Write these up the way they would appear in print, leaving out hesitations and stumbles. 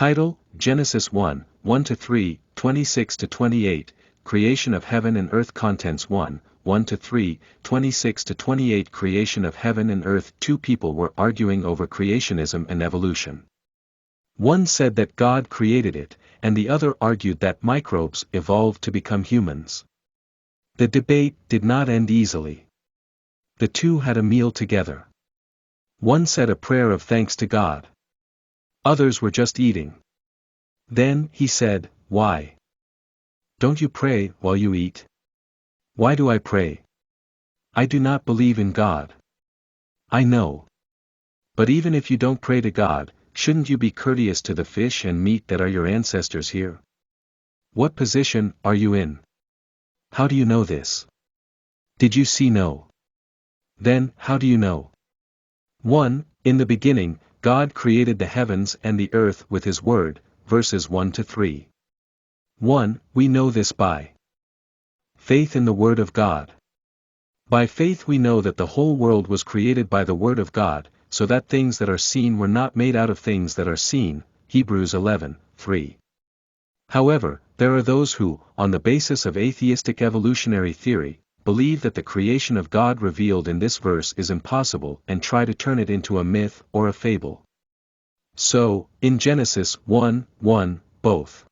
Title, Genesis 1, 1-3, 26-28, Creation of Heaven and Earth. Contents 1, 1-3, 26-28. Creation of Heaven and Earth. Two people were arguing over creationism and evolution. One said that God created it, and the other argued that microbes evolved to become humans. The debate did not end easily. The two had a meal together. One said a prayer of thanks to God. Others were just eating. Then he said, "Why don't you pray while you eat?" "Why do I pray? I do not believe in God." "I know. But even if you don't pray to God, shouldn't you be courteous to the fish and meat that are your ancestors here?" "What position are you in? How do you know this? Did you see? No. Then, how do you know?" 1. In the beginning, God created the heavens and the earth with His Word, verses 1-3. 1. We know this by faith in the Word of God. By faith we know that the whole world was created by the Word of God, so that things that are seen were not made out of things that are seen, Hebrews 11:3. However, there are those who, on the basis of atheistic evolutionary theory, believe that the creation of God revealed in this verse is impossible and try to turn it into a myth or a fable. So, in Genesis 1:1, both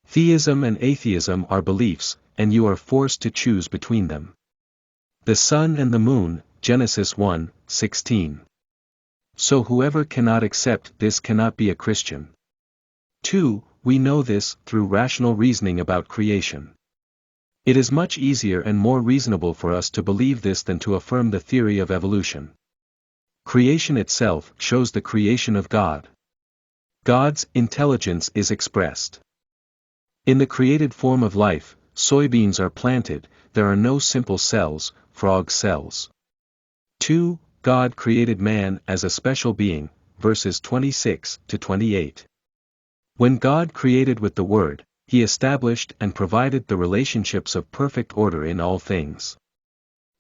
theism and atheism are beliefs, and you are forced to choose between them. The sun and the moon, Genesis 1:16. So whoever cannot accept this cannot be a Christian. 2. We know this through rational reasoning about creation. It is much easier and more reasonable for us to believe this than to affirm the theory of evolution. Creation itself shows the creation of God. God's intelligence is expressed in the created form of life. Soybeans are planted, there are no simple cells, frog cells. 2. God created man as a special being, verses 26-28. When God created with the Word, He established and provided the relationships of perfect order in all things.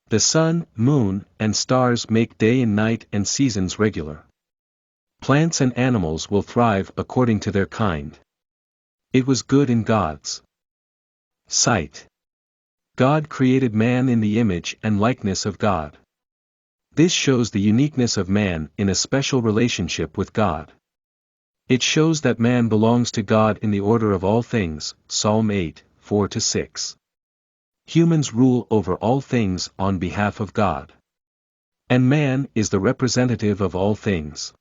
The sun, moon, and stars make day and night and seasons regular. Plants and animals will thrive according to their kind. It was good in God's sight. God created man in the image and likeness of God. This shows the uniqueness of man in a special relationship with God. It shows that man belongs to God in the order of all things, Psalm 8:4-6. Humans rule over all things on behalf of God. And man is the representative of all things.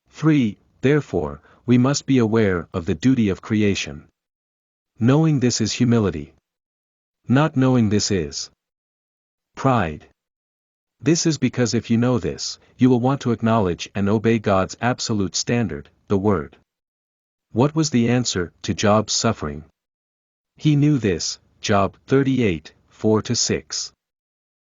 3. Therefore, we must be aware of the duty of creation. Knowing this is humility. Not knowing this is pride. This is because if you know this, you will want to acknowledge and obey God's absolute standard, the Word. What was the answer to Job's suffering? He knew this, Job 38:4-6.